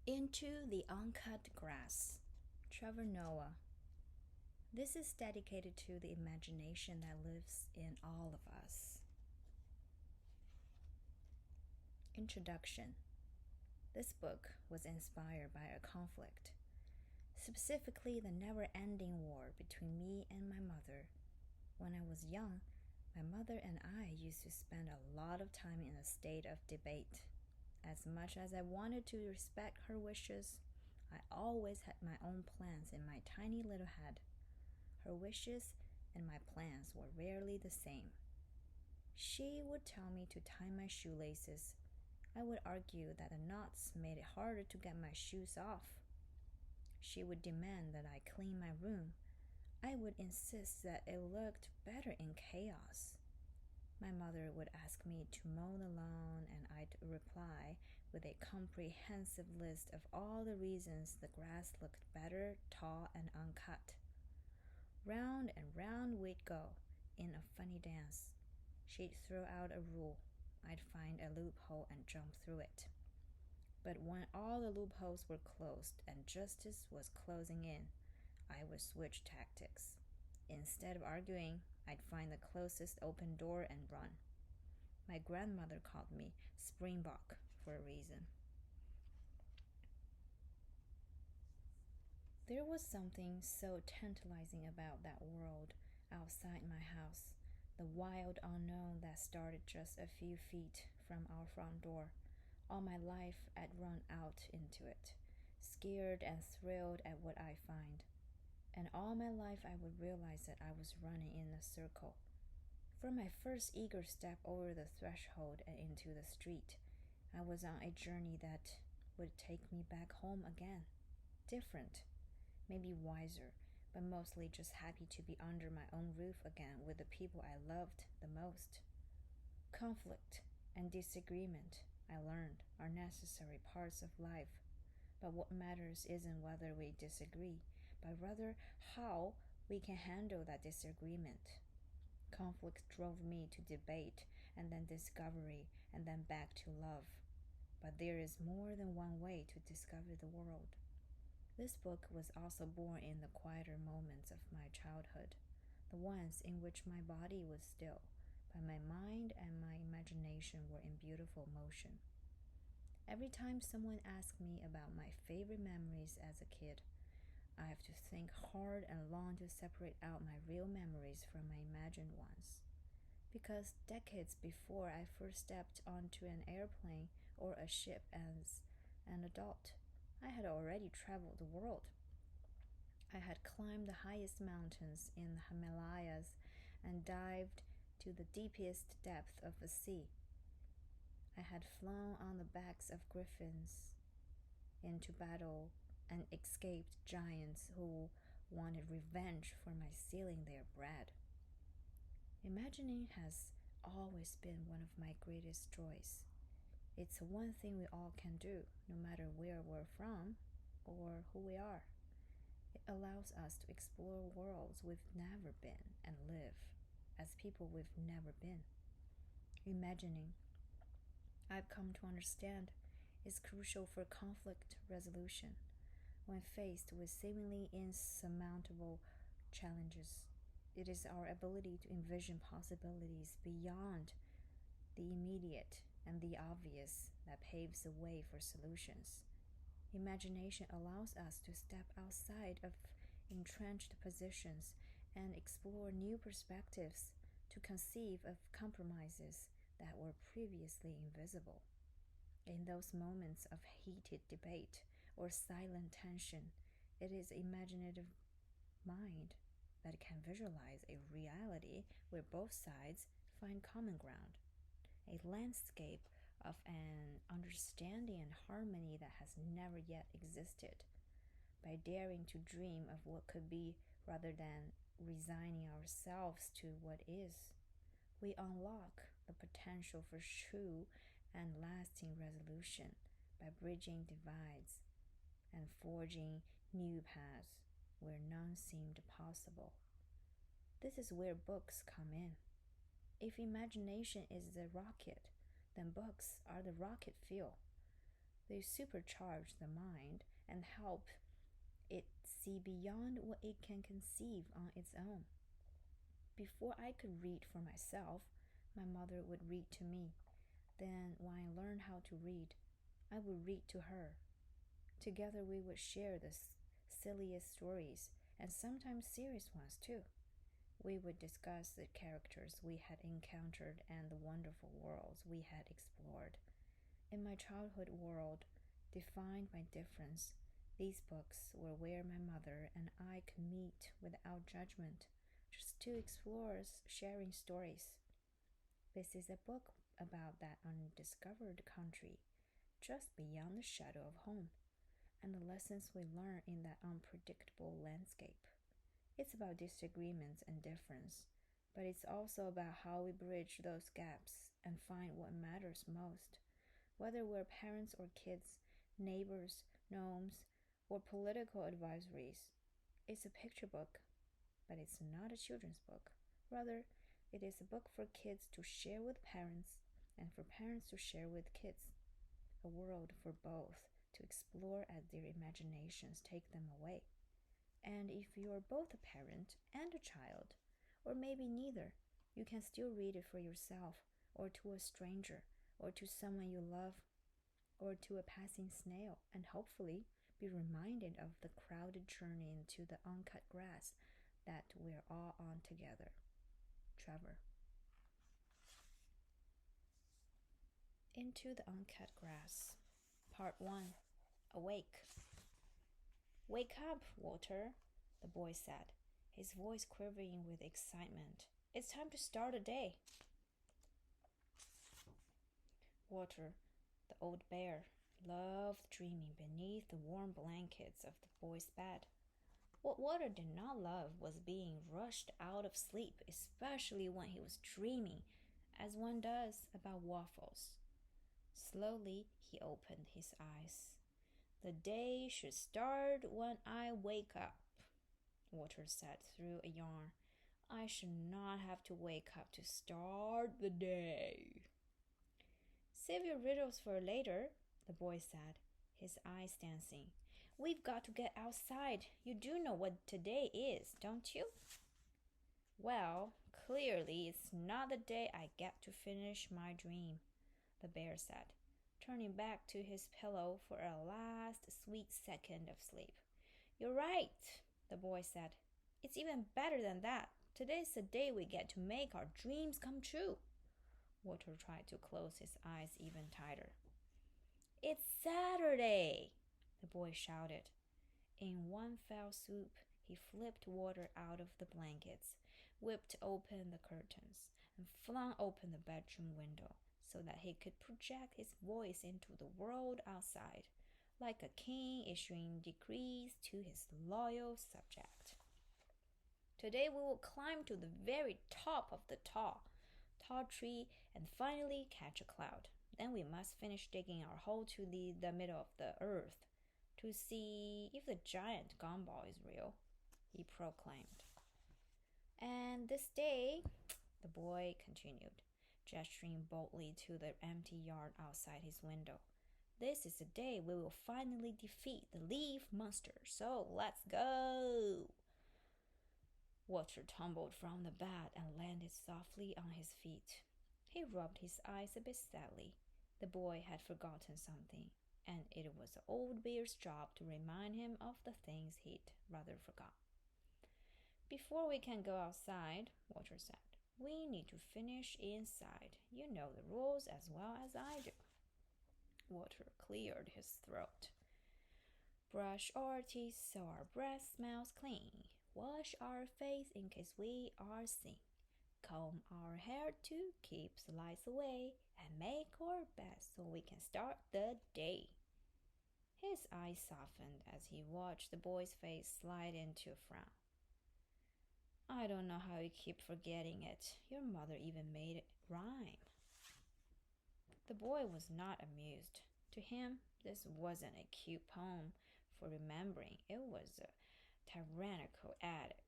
Into the Uncut Grass, Trevor Noah. This is dedicated to the imagination that lives in all of us. Introduction. This book was inspired by a conflict, specifically the never-ending war between me and my mother. When I was young, my mother and I used to spend a lot of time in a state of debate. As much as I wanted to respect her wishes, I always had my own plans in my tiny little head. Her wishes and my plans were rarely the same. She would tell me to tie my shoelaces. I would argue that the knots made it harder to get my shoes off. She would demand that I clean my room. I would insist that it looked better in chaos. My mother would ask me to mow the lawn, and I'd reply with a comprehensive list of all the reasons the grass looked better, tall, and uncut. Round and round we'd go, in a funny dance. She'd throw out a rule. I'd find a loophole and jump through it. But when all the loopholes were closed and justice was closing in, I would switch tactics. Instead of arguing, I'd find the closest open door and run. My grandmother called me Springbok for a reason. There was something so tantalizing about that world outside my house, the wild unknown that started just a few feet from our front door. All my life I'd run out into it, scared and thrilled at what I find. And all my life I would realize that I was running in a circle. From my first eager step over the threshold and into the street, I was on a journey that would take me back home again. Different, maybe wiser, but mostly just happy to be under my own roof again with the people I loved the most. Conflict and disagreement, I learned, are necessary parts of life. But what matters isn't whether we disagree, but rather how we can handle that disagreement. Conflict drove me to debate, and then discovery, and then back to love. But there is more than one way to discover the world. This book was also born in the quieter moments of my childhood, the ones in which my body was still, but my mind and my imagination were in beautiful motion. Every time someone asks me about my favorite memories as a kid, I have to think hard and long to separate out my real memories from my imagined ones. Because decades before I first stepped onto an airplane or a ship as an adult, I had already traveled the world. I had climbed the highest mountains in the Himalayas and dived to the deepest depth of the sea. I had flown on the backs of griffins into battle and escaped giants who wanted revenge for my stealing their bread. Imagining has always been one of my greatest joys. It's one thing we all can do, no matter where we're from or who we are. It allows us to explore worlds we've never been and live as people we've never been. Imagining, I've come to understand, is crucial for conflict resolution. When faced with seemingly insurmountable challenges, it is our ability to envision possibilities beyond the immediate and the obvious that paves the way for solutions. Imagination allows us to step outside of entrenched positions and explore new perspectives, to conceive of compromises that were previously invisible. In those moments of heated debate or silent tension, it is imaginative mind that can visualize a reality where both sides find common ground, a landscape of an understanding and harmony that has never yet existed. By daring to dream of what could be rather than resigning ourselves to what is, we unlock the potential for true and lasting resolution by bridging divides and forging new paths where none seemed possible. This is where books come in. If imagination is the rocket, then books are the rocket fuel. They supercharge the mind and help it see beyond what it can conceive on its own. Before I could read for myself, my mother would read to me. Then, when I learned how to read, I would read to her. Together, we would share the silliest stories and sometimes serious ones too. We would discuss the characters we had encountered and the wonderful worlds we had explored. In my childhood world, defined by difference, these books were where my mother and I could meet without judgment, just two explorers sharing stories. This is a book about that undiscovered country, just beyond the shadow of home, and the lessons we learn in that unpredictable landscape. It's about disagreements and difference, but it's also about how we bridge those gaps and find what matters most. Whether we're parents or kids, neighbors, gnomes, or political advisories, it's a picture book, but it's not a children's book. Rather, it is a book for kids to share with parents and for parents to share with kids. A world for both to explore as their imaginations take them away. And if you are both a parent and a child, or maybe neither, you can still read it for yourself, or to a stranger, or to someone you love, or to a passing snail, and hopefully be reminded of the crowded journey into the uncut grass that we're all on together. Trevor. Into the Uncut Grass. Part 1. Awake. Wake up, Walter, the boy said, his voice quivering with excitement. It's time to start the day. Walter, the old bear, loved dreaming beneath the warm blankets of the boy's bed. What Walter did not love was being rushed out of sleep, especially when he was dreaming, as one does, about waffles. Slowly, he opened his eyes. The day should start when I wake up, Walter said through a yawn. I should not have to wake up to start the day. Save your riddles for later, the boy said, his eyes dancing. We've got to get outside. You do know what today is, don't you? Well, clearly it's not the day I get to finish my dream, the bear said, turning back to his pillow for a last sweet second of sleep. You're right, the boy said. It's even better than that. Today's the day we get to make our dreams come true. Walter tried to close his eyes even tighter. It's Saturday, the boy shouted. In one fell swoop, he flipped Walter out of the blankets, whipped open the curtains, and flung open the bedroom window so that he could project his voice into the world outside, like a king issuing decrees to his loyal subject. Today we will climb to the very top of the tall tree and finally catch a cloud. Then we must finish digging our hole to the middle of the earth to see if the giant gumball is real, he proclaimed. And this day, the boy continued, gesturing boldly to the empty yard outside his window. This is the day we will finally defeat the leaf monster, so let's go! Walter tumbled from the bed and landed softly on his feet. He rubbed his eyes a bit sadly. The boy had forgotten something, and it was the old bear's job to remind him of the things he'd rather forgot. Before we can go outside, Walter said, we need to finish inside. You know the rules as well as I do. Walter cleared his throat. Brush our teeth so our breath smells clean. Wash our face in case we are seen. Comb our hair to keep lice away, and make our bed so we can start the day. His eyes softened as he watched the boy's face slide into a frown. I don't know how you keep forgetting it. Your mother even made it rhyme. The boy was not amused. To him, this wasn't a cute poem for remembering. It was a tyrannical edict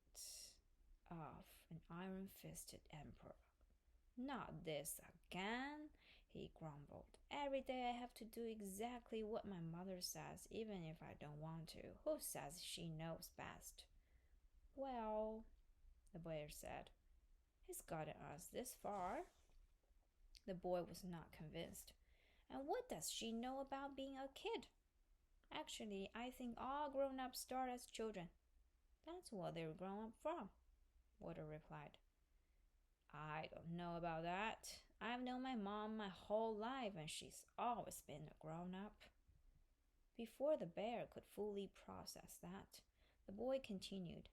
of an iron-fisted emperor. Not this again, he grumbled. Every day I have to do exactly what my mother says, even if I don't want to. Who says she knows best? Well, the bear said, he's gotten us this far. The boy was not convinced. And what does she know about being a kid? Actually, I think all grown ups start as children. That's what they're grown up from, Water replied. I don't know about that. I've known my mom my whole life and she's always been a grown up. Before the bear could fully process that, the boy continued.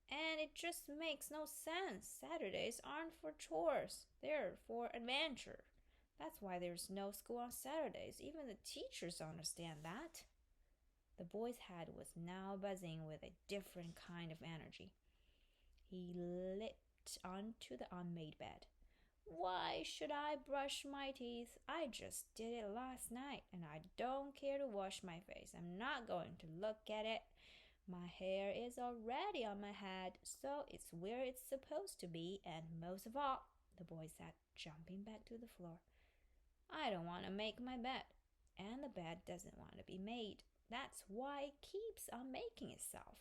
And it just makes no sense. Saturdays aren't for chores, they're for adventure. That's why there's no school on Saturdays. Even the teachers understand that. The boy's head was now buzzing with a different kind of energy. He leaped onto the unmade bed. Why should I brush my teeth? I just did it last night and I don't care to wash my face. I'm not going to look at it. My hair is already on my head, so it's where it's supposed to be, and most of all, the boy said, jumping back to the floor, I don't want to make my bed, and the bed doesn't want to be made. That's why it keeps on making itself.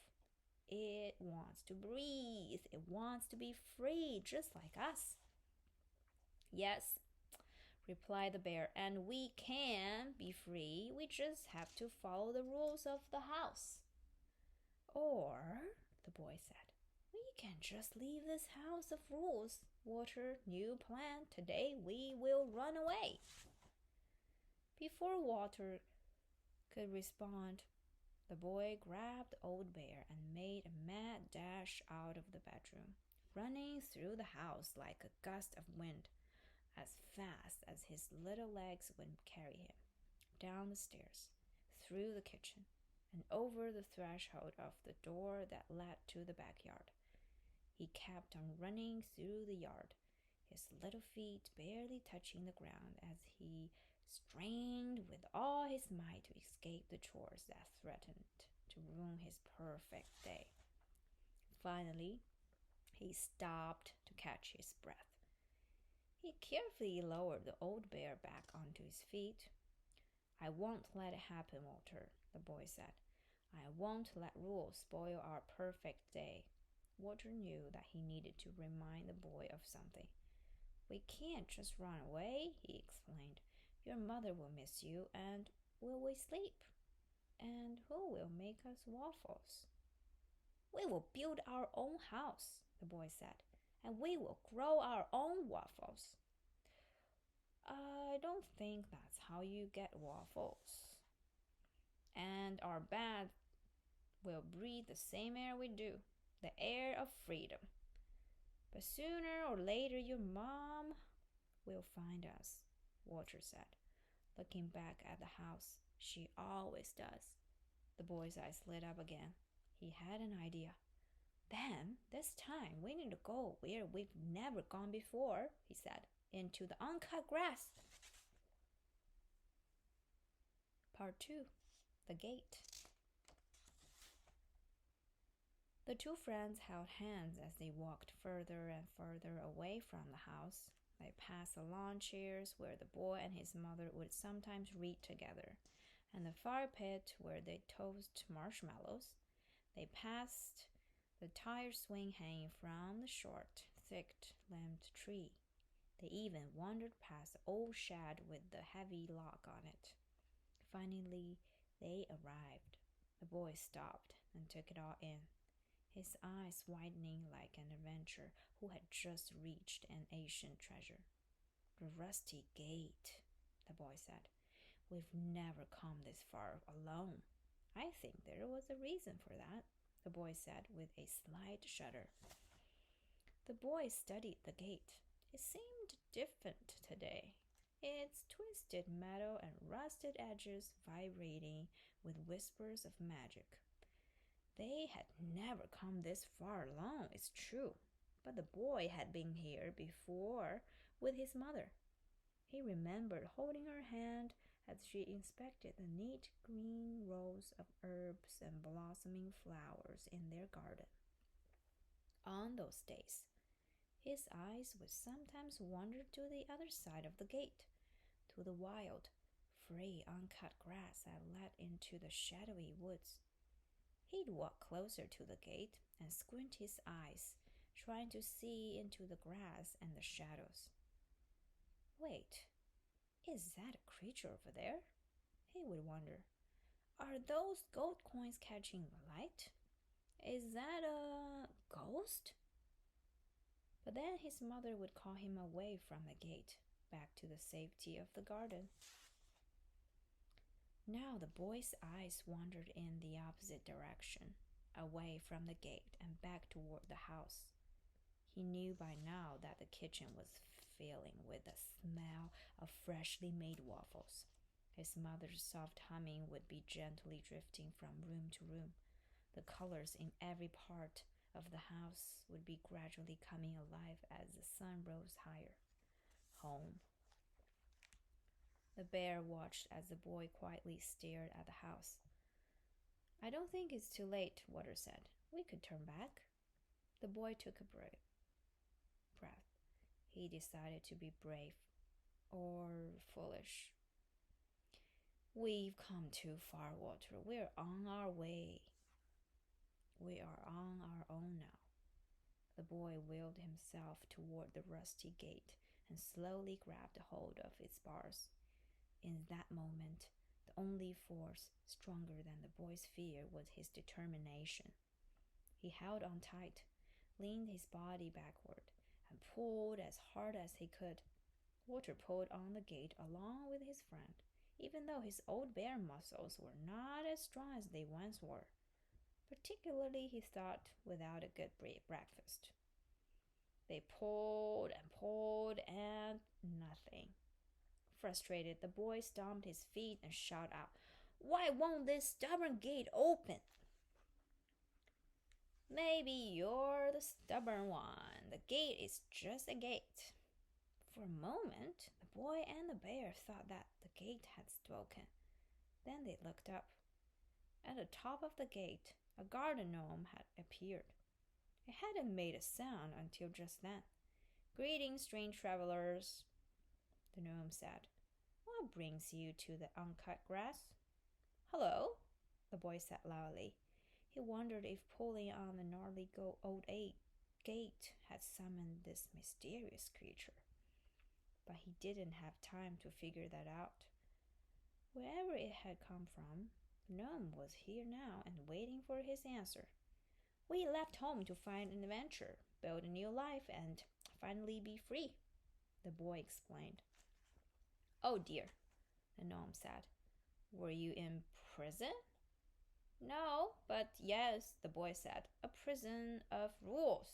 It wants to breathe. It wants to be free, just like us. Yes, replied the bear, and we can be free. We just have to follow the rules of the house. Or, the boy said, we can just leave this house of rules. Water, new plan. Today we will run away. Before Water could respond, the boy grabbed Old Bear and made a mad dash out of the bedroom, running through the house like a gust of wind, as fast as his little legs would carry him, down the stairs, through the kitchen, and over the threshold of the door that led to the backyard. He kept on running through the yard, his little feet barely touching the ground as he strained with all his might to escape the chores that threatened to ruin his perfect day. Finally, he stopped to catch his breath. He carefully lowered the old bear back onto his feet. I won't let it happen, Walter, the boy said. I won't let rules spoil our perfect day. Walter knew that he needed to remind the boy of something. We can't just run away, he explained. Your mother will miss you, and will we sleep? And who will make us waffles? We will build our own house, the boy said, and we will grow our own waffles. I don't think that's how you get waffles. And our bed will breathe the same air we do, the air of freedom. But sooner or later your mom will find us, Walter said, looking back at the house. She always does. The boy's eyes lit up again. He had an idea. Then, this time, we need to go where we've never gone before, he said, into the uncut grass. Part 2. The Gate. The two friends held hands as they walked further and further away from the house. They passed the lawn chairs where the boy and his mother would sometimes read together, and the fire pit where they toast marshmallows. They passed the tire swing hanging from the short, thick-limbed tree. They even wandered past the old shed with the heavy lock on it. Finally, they arrived. The boy stopped and took it all in, his eyes widening like an adventurer who had just reached an ancient treasure. The rusty gate, the boy said. We've never come this far alone. I think there was a reason for that, the boy said with a slight shudder. The boy studied the gate. It seemed different today, its twisted metal and rusted edges vibrating with whispers of magic. They had never come this far alone, it's true, but the boy had been here before with his mother. He remembered holding her hand as she inspected the neat green rows of herbs and blossoming flowers in their garden. On those days, his eyes would sometimes wander to the other side of the gate, to the wild, free, uncut grass that led into the shadowy woods. He'd walk closer to the gate and squint his eyes, trying to see into the grass and the shadows. Wait, is that a creature over there? He would wonder. Are those gold coins catching the light? Is that a ghost? But then his mother would call him away from the gate, back to the safety of the garden. Now the boy's eyes wandered in the opposite direction, away from the gate and back toward the house. He knew by now that the kitchen was filling with the smell of freshly made waffles. His mother's soft humming would be gently drifting from room to room. The colors in every part of the house would be gradually coming alive as the sun rose higher. Home. The bear watched as the boy quietly stared at the house. I don't think it's too late, Water said. We could turn back. The boy took a breath. He decided to be brave or foolish. We've come too far, Water. We're on our way. We are on our own now. The boy wheeled himself toward the rusty gate and slowly grabbed hold of its bars. In that moment, the only force stronger than the boy's fear was his determination. He held on tight, leaned his body backward, and pulled as hard as he could. Water pulled on the gate along with his friend, even though his old bear muscles were not as strong as they once were. Particularly, he thought, without a good breakfast. They pulled and nothing. Frustrated, the boy stomped his feet and shouted out, Why won't this stubborn gate open? Maybe you're the stubborn one. The gate is just a gate. For a moment, the boy and the bear thought that the gate had spoken. Then they looked up. At the top of the gate, a garden gnome had appeared. It hadn't made a sound until just then. Greetings, strange travelers, the gnome said. What brings you to the uncut grass? Hello, the boy said loudly. He wondered if pulling on the gnarly old gate had summoned this mysterious creature. But he didn't have time to figure that out. Wherever it had come from, the gnome was here now and waiting for his answer. We left home to find an adventure, build a new life, and finally be free, the boy explained. Oh dear, the gnome said. Were you in prison? No, but yes, the boy said, a prison of rules.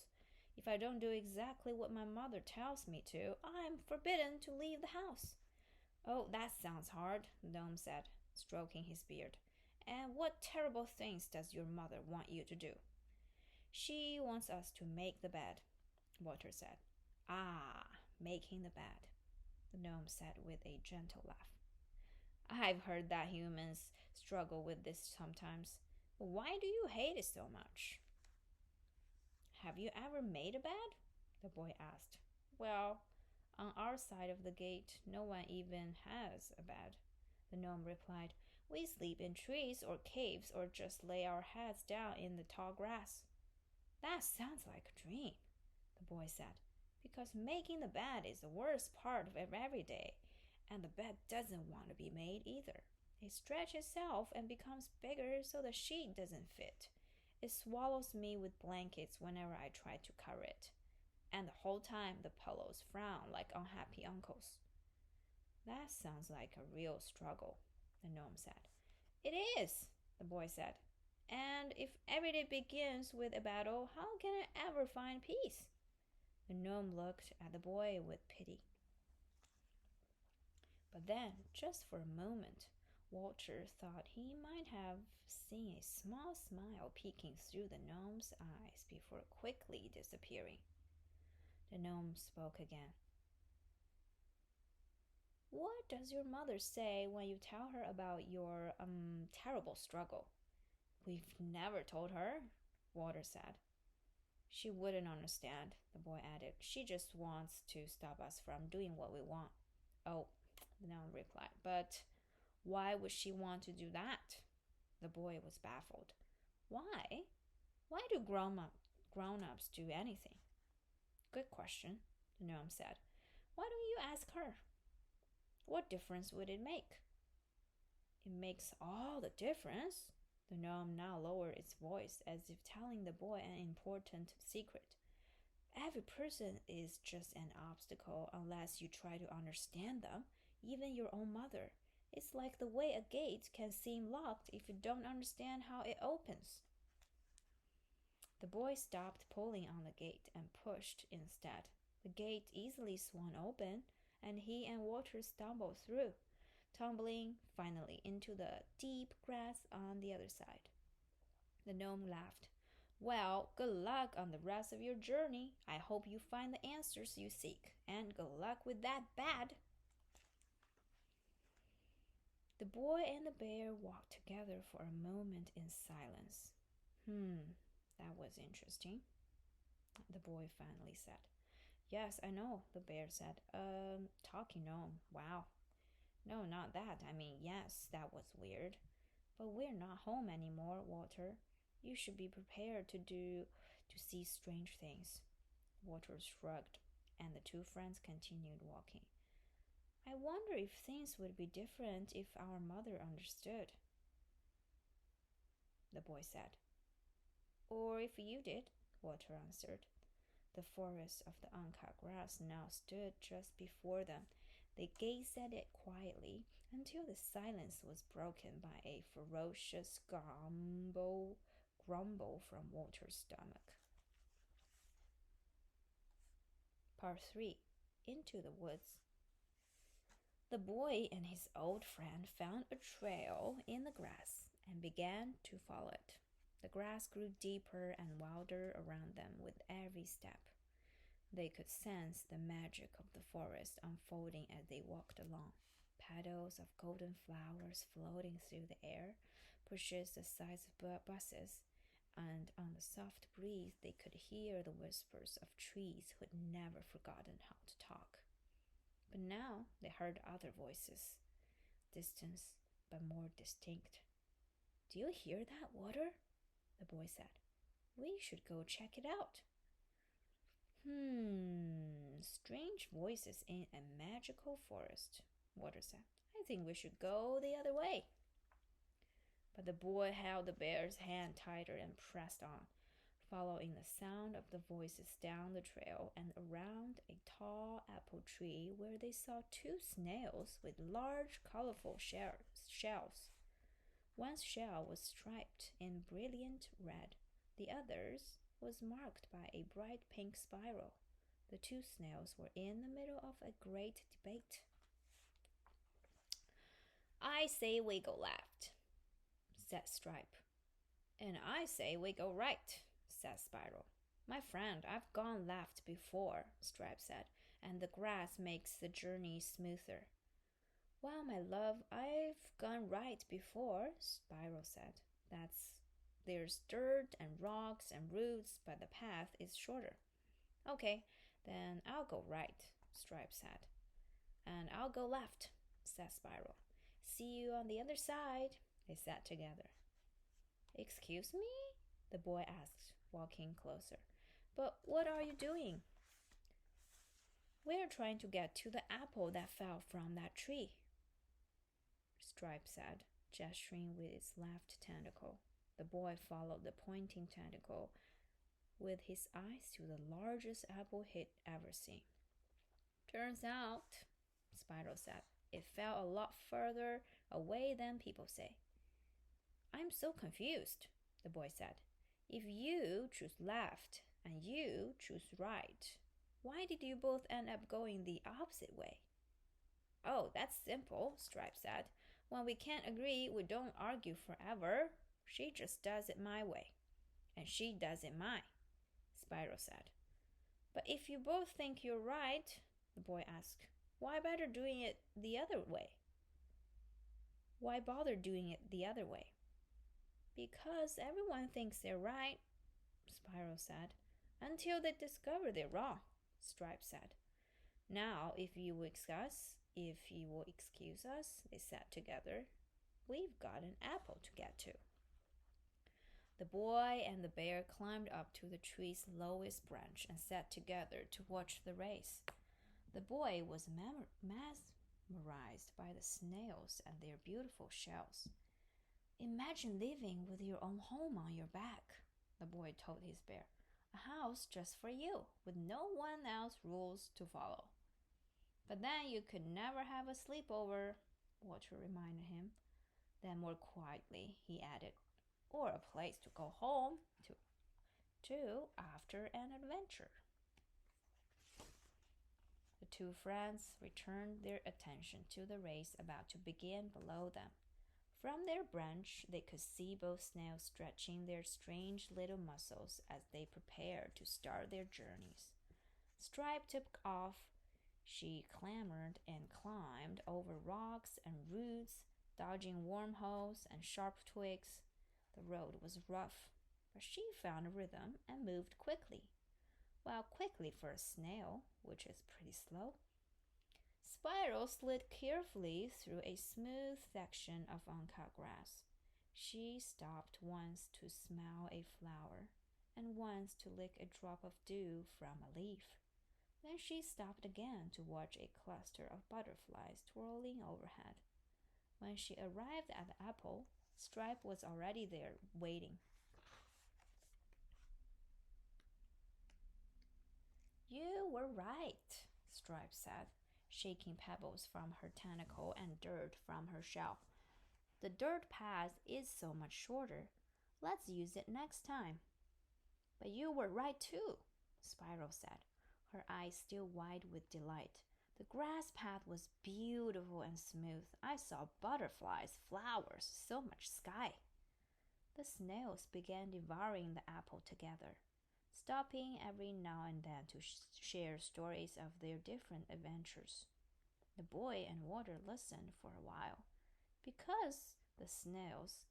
If I don't do exactly what my mother tells me to, I'm forbidden to leave the house. Oh, that sounds hard, the gnome said, stroking his beard. And what terrible things does your mother want you to do? She wants us to make the bed, Water said. Ah, making the bed, the gnome said with a gentle laugh. I've heard that humans struggle with this sometimes. But why do you hate it so much? Have you ever made a bed? The boy asked. Well, on our side of the gate, no one even has a bed, the gnome replied. We sleep in trees or caves or just lay our heads down in the tall grass. That sounds like a dream, the boy said, because making the bed is the worst part of every day, and the bed doesn't want to be made either. It stretches itself and becomes bigger so the sheet doesn't fit. It swallows me with blankets whenever I try to cover it, and the whole time the pillows frown like unhappy uncles. That sounds like a real struggle, the gnome said. It is, the boy said. And if every day begins with a battle, how can I ever find peace? The gnome looked at the boy with pity. But then, just for a moment, Walter thought he might have seen a small smile peeking through the gnome's eyes before quickly disappearing. The gnome spoke again. What does your mother say when you tell her about your terrible struggle? We've never told her, Water said. She wouldn't understand, the boy added. She just wants to stop us from doing what we want. Oh, the gnome replied. But why would she want to do that? The boy was baffled. Why? Why do grown-ups do anything? Good question, the gnome said. Why don't you ask her? What difference would it make? It makes all the difference. The gnome now lowered its voice as if telling the boy an important secret. Every person is just an obstacle unless you try to understand them, even your own mother. It's like the way a gate can seem locked if you don't understand how it opens. The boy stopped pulling on the gate and pushed instead. The gate easily swung open, and he and Walter stumbled through, tumbling finally into the deep grass on the other side. The gnome laughed. Well, good luck on the rest of your journey. I hope you find the answers you seek, and good luck with that bat. The boy and the bear walked together for a moment in silence. That was interesting, the boy finally said. Yes, I know, the bear said. Talking gnome, wow. No, not that. I mean, yes, that was weird. But we're not home anymore, Walter. You should be prepared to see strange things. Walter shrugged, and the two friends continued walking. I wonder if things would be different if our mother understood, the boy said. Or if you did, Walter answered. The forest of the uncut grass now stood just before them. They gazed at it quietly until the silence was broken by a ferocious grumble from Walter's stomach. Part 3. Into the woods. The boy and his old friend found a trail in the grass and began to follow it. The grass grew deeper and wilder around them with every step. They could sense the magic of the forest unfolding as they walked along. Petals of golden flowers floating through the air, bushes the size of buses, and on the soft breeze they could hear the whispers of trees who had never forgotten how to talk. But now they heard other voices, distant but more distinct. Do you hear that, Walter? The boy said. We should go check it out. Strange voices in a magical forest, Walter said. I think we should go the other way. But the boy held the bear's hand tighter and pressed on, following the sound of the voices down the trail and around a tall apple tree where they saw two snails with large, colorful shells. One shell was striped in brilliant red. The other's was marked by a bright pink spiral. The two snails were in the middle of a great debate. I say we go left, said Stripe. And I say we go right, said Spiral. My friend, I've gone left before, Stripe said, and the grass makes the journey smoother. Well, my love, I've gone right before, Spiral said. There's dirt and rocks and roots, but the path is shorter. Okay, then I'll go right, Stripe said. And I'll go left, said Spiral. See you on the other side, they said together. Excuse me? The boy asked, walking closer. But what are you doing? We're trying to get to the apple that fell from that tree, Stripe said, gesturing with its left tentacle. The boy followed the pointing tentacle with his eyes to the largest apple he'd ever seen. Turns out, Spiral said, it fell a lot further away than people say. I'm so confused, the boy said. If you choose left and you choose right, why did you both end up going the opposite way? Oh, that's simple, Stripe said. When we can't agree, we don't argue forever. She just does it my way, and she does it mine, Spiral said. But if you both think you're right, the boy asked, why bother doing it the other way? Why bother doing it the other way? Because everyone thinks they're right, Spiral said, until they discover they're wrong, Stripe said. Now, if you If you will excuse us, they said together, we've got an apple to get to. The boy and the bear climbed up to the tree's lowest branch and sat together to watch the race. The boy was mesmerized by the snails and their beautiful shells. Imagine living with your own home on your back, the boy told his bear. A house just for you, with no one else's rules to follow. But then you could never have a sleepover, Walter reminded him. Then more quietly, he added, or a place to go home to after an adventure. The two friends returned their attention to the race about to begin below them. From their branch, they could see both snails stretching their strange little muscles as they prepared to start their journeys. Stripe took off. She clambered and climbed over rocks and roots, dodging wormholes and sharp twigs. The road was rough, but she found a rhythm and moved quickly. Well, quickly for a snail, which is pretty slow. Spiral slid carefully through a smooth section of uncut grass. She stopped once to smell a flower and once to lick a drop of dew from a leaf. Then she stopped again to watch a cluster of butterflies twirling overhead. When she arrived at the apple, Stripe was already there, waiting. You were right, Stripe said, shaking pebbles from her tentacle and dirt from her shell. The dirt path is so much shorter. Let's use it next time. But you were right too, Spiral said, her eyes still wide with delight. The grass path was beautiful and smooth. I saw butterflies, flowers, so much sky. The snails began devouring the apple together, stopping every now and then to share stories of their different adventures. The boy and Walter listened for a while, because the snails,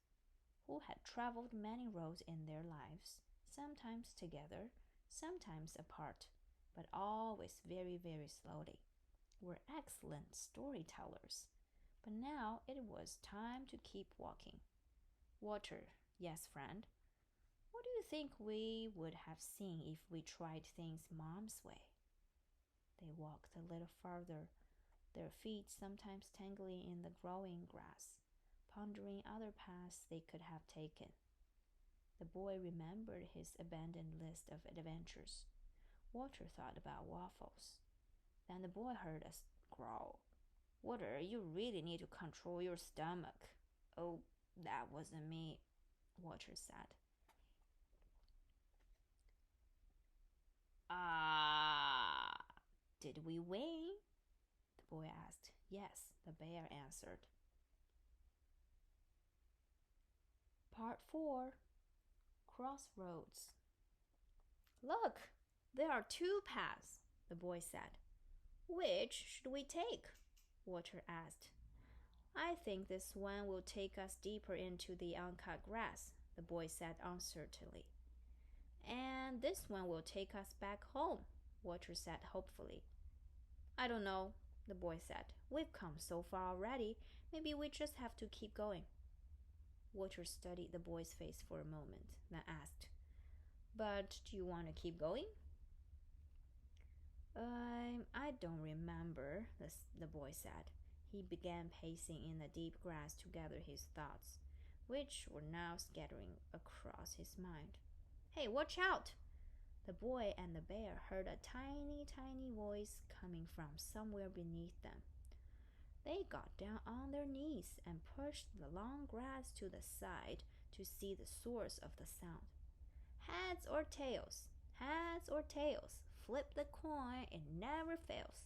who had traveled many roads in their lives, sometimes together, sometimes apart, but always very, very slowly, were excellent storytellers. But now it was time to keep walking. Walter, yes, friend, what do you think we would have seen if we tried things Mom's way? They walked a little farther, their feet sometimes tangling in the growing grass, pondering other paths they could have taken. The boy remembered his abandoned list of adventures. Walter thought about waffles. Then the boy heard a growl. Walter, you really need to control your stomach. Oh, that wasn't me, Walter said. Ah, did we win? The boy asked. Yes, the bear answered. Part 4. Crossroads. Look, there are two paths, the boy said. Which should we take? Walter asked. I think this one will take us deeper into the uncut grass, the boy said uncertainly. And this one will take us back home, Walter said hopefully. I don't know, the boy said. We've come so far already. Maybe we just have to keep going. Walter studied the boy's face for a moment, then asked, But do you want to keep going? I don't remember, the boy said. He began pacing in the deep grass to gather his thoughts, which were now scattering across his mind. Hey, watch out! The boy and the bear heard a tiny, tiny voice coming from somewhere beneath them. They got down on their knees and pushed the long grass to the side to see the source of the sound. Heads or tails? Heads or tails? Flip the coin, it never fails,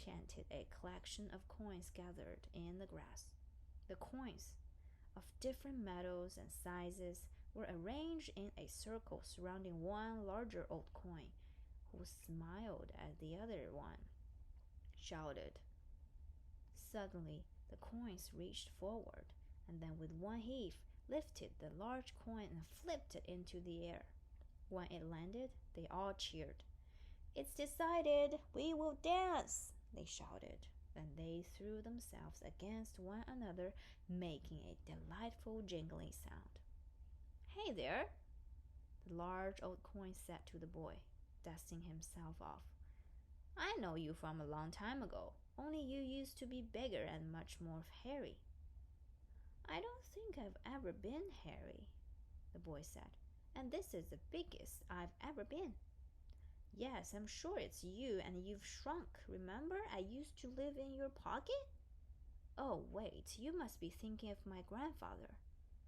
chanted a collection of coins gathered in the grass. The coins, of different metals and sizes, were arranged in a circle surrounding one larger old coin, who smiled at the other one, shouted. Suddenly, the coins reached forward, and then with one heave, lifted the large coin and flipped it into the air. When it landed, they all cheered. It's decided! We will dance! They shouted. Then they threw themselves against one another, making a delightful jingling sound. "Hey there," the large old coin said to the boy, dusting himself off. "I know you from a long time ago, only you used to be bigger and much more hairy." "I don't think I've ever been hairy," the boy said, "and this is the biggest I've ever been." "Yes, I'm sure it's you, and you've shrunk. Remember, I used to live in your pocket?" "Oh, wait, you must be thinking of my grandfather,"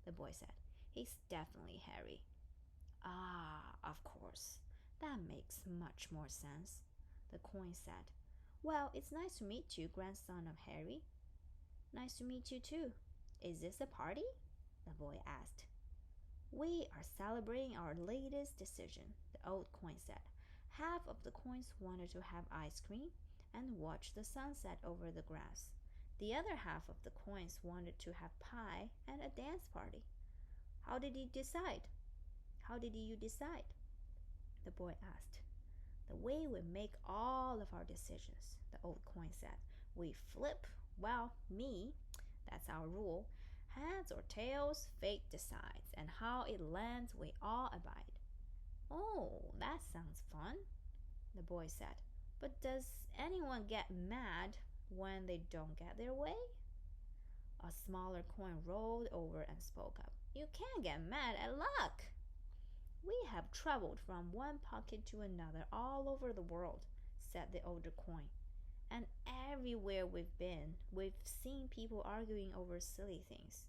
the boy said. "He's definitely hairy." "Ah, of course. That makes much more sense," the coin said. "Well, it's nice to meet you, grandson of Harry." "Nice to meet you too. Is this a party?" the boy asked. "We are celebrating our latest decision," the old coin said. Half of the coins wanted to have ice cream and watch the sunset over the grass. The other half of the coins wanted to have pie and a dance party. How did you decide?" "How did you decide?" the boy asked. "The way we make all of our decisions," the old coin said. "We flip, well, me, that's our rule. Heads or tails, fate decides, and how it lands we all abide." "Oh, that sounds fun," the boy said. "But does anyone get mad when they don't get their way?" A smaller coin rolled over and spoke up. "You can't get mad at luck." "We have traveled from one pocket to another all over the world," said the older coin. "And everywhere we've been, we've seen people arguing over silly things.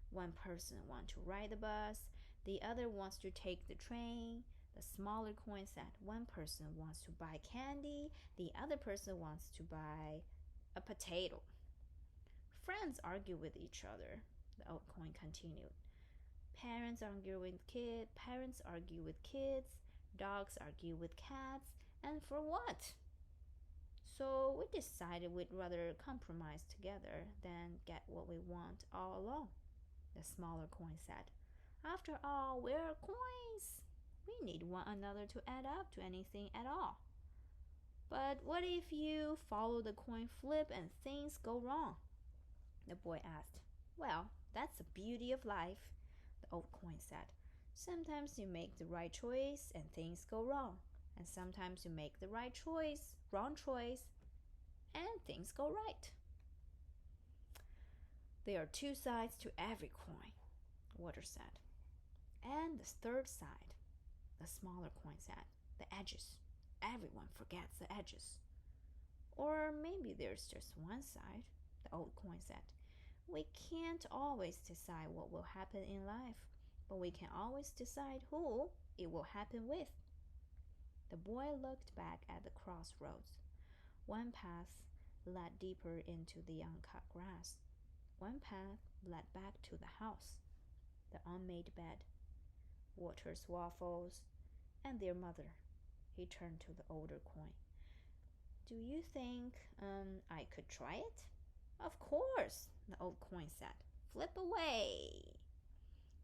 One person wants to ride the bus, the other wants to take the train." The smaller coin said, "One person wants to buy candy, the other person wants to buy a potato." "Friends argue with each other," the old coin continued. Parents argue with kids, dogs argue with cats, and for what? "So we decided we'd rather compromise together than get what we want all alone," the smaller coin said. "After all, we're coins. We need one another to add up to anything at all." "But what if you follow the coin flip and things go wrong?" the boy asked. "Well, that's the beauty of life," the old coin said. "Sometimes you make the right choice and things go wrong. And sometimes you make the wrong choice, and things go right." "There are two sides to every coin," Water said. "And the third side," the smaller coin said. "The edges. Everyone forgets the edges." "Or maybe there's just one side," the old coin said. "We can't always decide what will happen in life, but we can always decide who it will happen with." The boy looked back at the crossroads. One path led deeper into the uncut grass. One path led back to the house, the unmade bed, Water's waffles, and their mother. He turned to the older coin. "Do you think I could try it?" "Of course," the old coin said. "Flip away."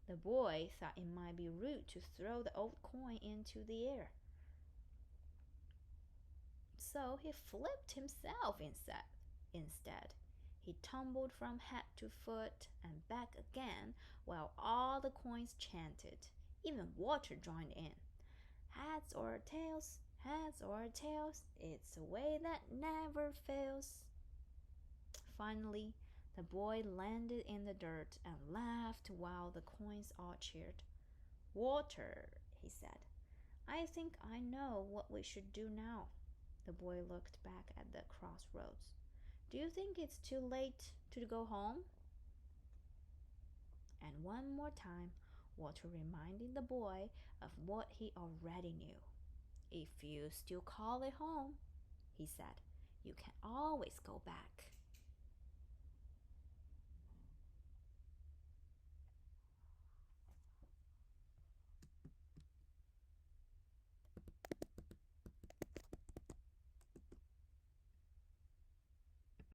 The boy thought it might be rude to throw the old coin into the air, so he flipped himself instead. He tumbled from head to foot and back again while all the coins chanted. Even Water joined in. "Heads or tails, heads or tails, it's a way that never fails." Finally, the boy landed in the dirt and laughed while the coins all cheered. "Water," he said, "I think I know what we should do now." The boy looked back at the crossroads. "Do you think it's too late to go home?" And one more time, Water reminded the boy of what he already knew. "If you still call it home," he said, "you can always go back."